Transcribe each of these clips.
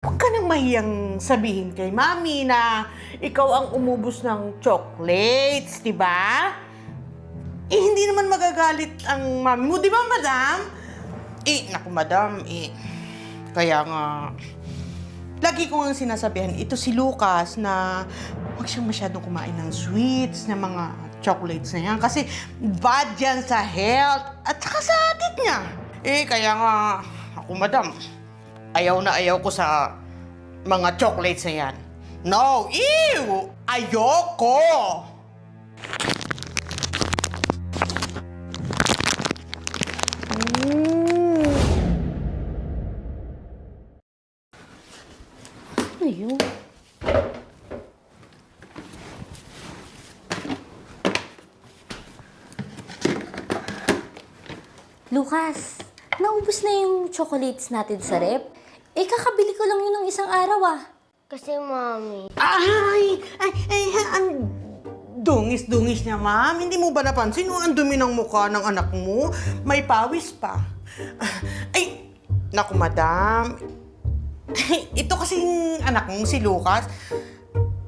Huwag ka nang mahiyang sabihin kay Mami na ikaw ang umubos ng chocolates, di ba? Hindi naman magagalit ang Mami mo, di ba, Madam? Naku, Madam, kaya nga, lagi ko nga sinasabihan, ito si Lucas na huwag siyang masyadong kumain ng sweets, na mga chocolates na yan. Kasi bad yan sa health at saka sa atit niya. Kaya nga, ako, Madam, ayaw na ayaw ko sa mga chocolates na yan. No! Ew! Ayoko! Ayun. Lucas, naubos na yung chocolates natin sa rep. Kakabili ko lang yun ng isang araw ah. Kasi, Mami, Ang dungis-dungis niya, Ma'am. Hindi mo ba napansin ang dumi ng mukha ng anak mo? May pawis pa. Naku, Madam. Ito kasing anak mong si Lucas,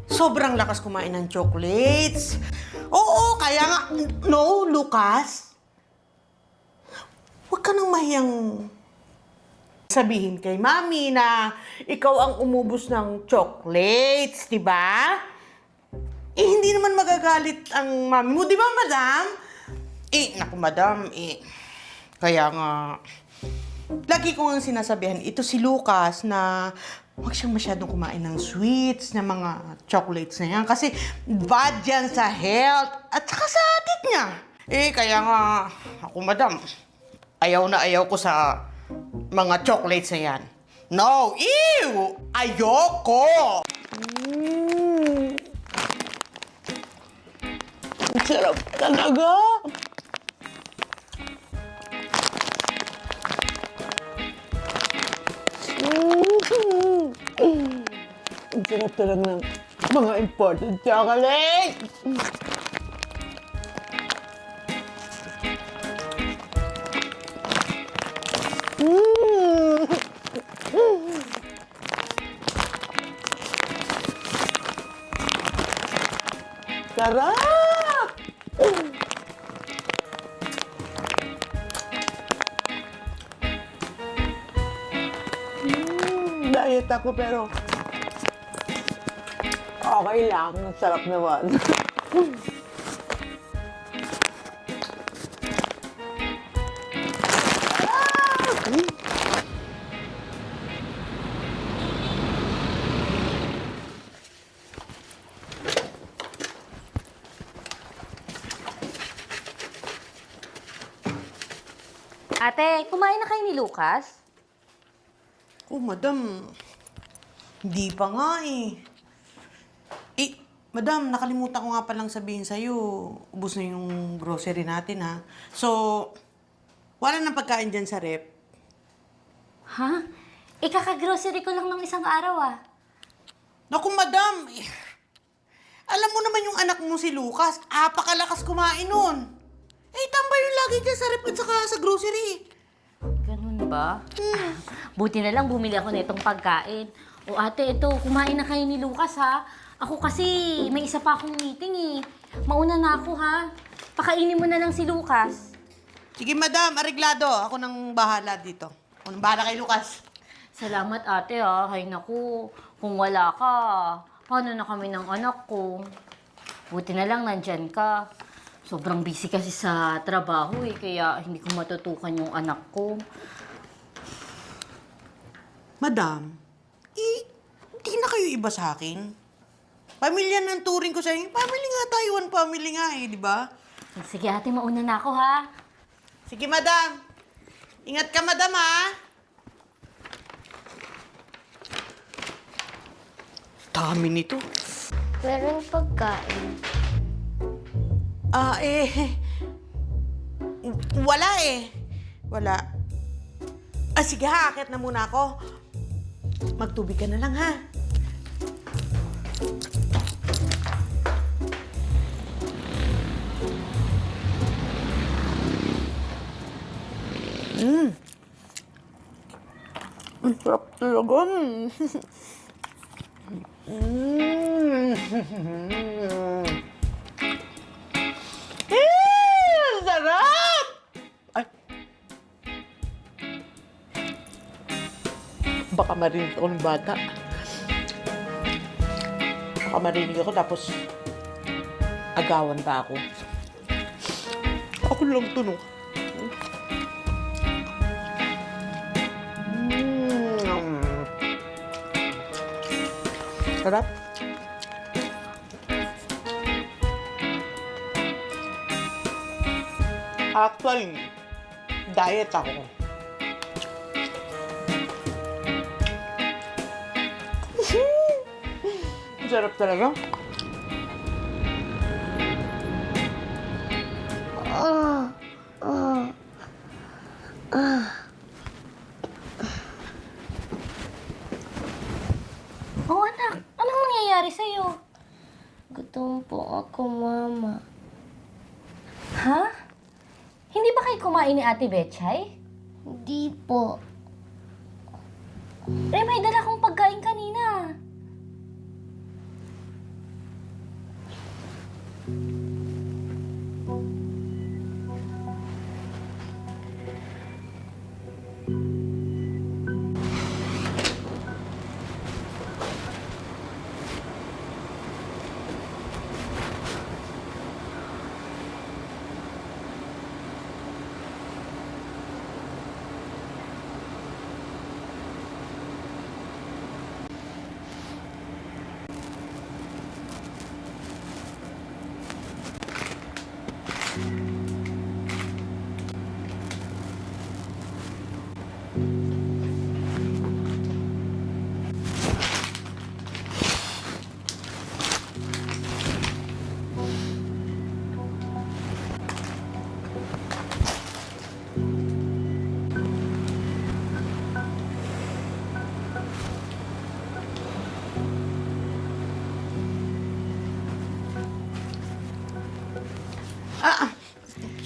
sobrang lakas kumain ng chocolates. Oo, kaya nga, no, Lucas. Huwag ka nang mahiyang sabihin kay Mami na ikaw ang umubos ng chocolates, di ba? Hindi naman magagalit ang Mami mo, di ba, Madam? Naku, Madam, kaya nga, lagi ko nga sinasabihan, ito si Lucas na huwag siyang masyadong kumain ng sweets, na mga chocolates na yan. Kasi bad yan sa health at saka sa atit niya. Kaya nga, ako, Madam, ayaw na ayaw ko sa mga chocolates na yan. No! Ew! Ayoko! Ang sarap talaga! Ang sarap talaga ng mga imported chocolate! Sarap! Diet ako pero okay lang. Ang sarap naman. Ate, kumain na kayo ni Lucas? Madam, hindi pa nga Madam, nakalimutan ko nga palang sabihin sa'yo, ubos na yung grocery natin, ha? So, wala nang pagkain dyan sa rep. Ha? Kaka-grocery ko lang ng isang araw ah. Naku, Madam, alam mo naman yung anak mo si Lucas, apakalakas kumain nun. Tambay yung lagi dyan sa rep at saka sa grocery. Ganun ba? Buti na lang bumili ako nitong pagkain. O ate, ito, kumain na kayo ni Lucas ha. Ako kasi may isa pa akong meeting eh. Mauna na ako ha. Pakainin mo na lang si Lucas. Sige, Madam, areglado. Ako nang bahala dito. Ako nang bahala kay Lucas. Salamat ate ha. Hay naku, kung wala ka, paano na kami ng anak ko? Buti na lang nandyan ka. Sobrang busy kasi sa trabaho eh, kaya hindi ko matutukan yung anak ko. Madam, hindi na kayo iba sa akin. Pamilya ng turing ko sa inyo. Family nga tayo, one family nga di ba? Sige ate, mauna na ako ha. Sige, Madam. Ingat ka, Madam, ha? Dami nito. meron pagkain. Wala Wala. Sige ha, akit na muna ako. Magtubig ka na lang, ha? Ang sarap talaga. Mm. Ang sarap! Ay. Baka marinig ako ng bata. Baka marinig ako tapos agawan pa ako. Ako lang to, no? Sarap. Actually, diet ako. Sarap talaga. Oh, anak, anong nangyayari sa'yo? Gutom po ako, Mama. Ha? Hindi ba kayo kumain ni Ate Betchay? Hindi po. May dala kong pagkain kanina.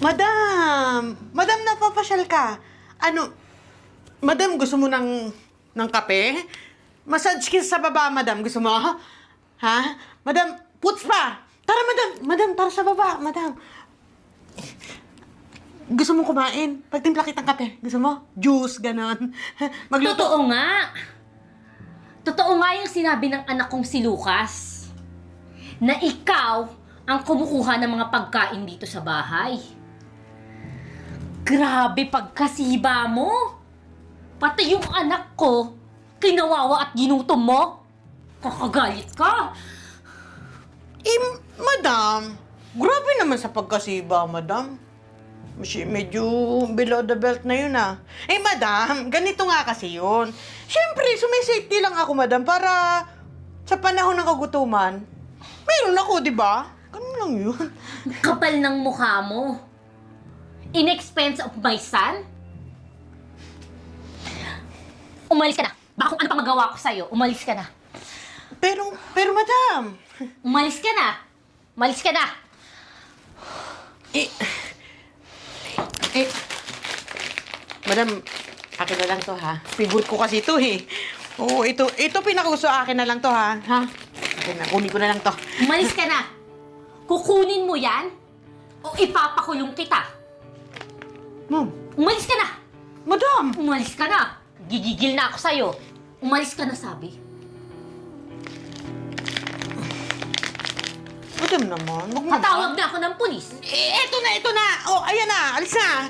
Madam! Madam, napapasyal ka. Ano, madam, gusto mo ng kape? Massage kiss sa baba, madam. Gusto mo? Ha? Madam, puts pa! Tara, madam! Madam, tara sa baba, madam. Gusto mo kumain? Pagtimpla kitang kape. Gusto mo? Juice, ganon. Magluto. Totoo nga. Totoo nga yung sinabi ng anak kong si Lucas. Na ikaw ang kumukuha ng mga pagkain dito sa bahay. Grabe pagkasiba mo. Pati yung anak ko, kinawawa at ginutom mo. Kakagalit ka. Madam, grabe naman sa pagkasiba, madam. Medyo below the belt na yun, ah. Madam, ganito nga kasi yun. Siyempre, sumisafety lang ako, madam, para sa panahon ng kagutuman, meron ako, di ba? Ganun lang yun. Kapal ng mukha mo. In expense of my son? Umalis ka na. Baka kung ano pa magawa ko sa'yo, umalis ka na. Pero, madam. Umalis ka na. Umalis ka na. Madam, akin na lang to, ha? Favorite ko kasi ito, eh. Oo, ito pinakagusto, akin na lang to, ha? Ha? Akin na, kunin ko na lang to. Umalis ka na. Kukunin mo yan o ipapakulong kita. Ma'am, Umalis ka na. madam. Umalis ka na. Gigigil na ako sa'yo. Umalis ka na, sabi. Madam naman, wag mo. Tatawag na ako ng pulis. Eto na. Oh, ayan na, alis na.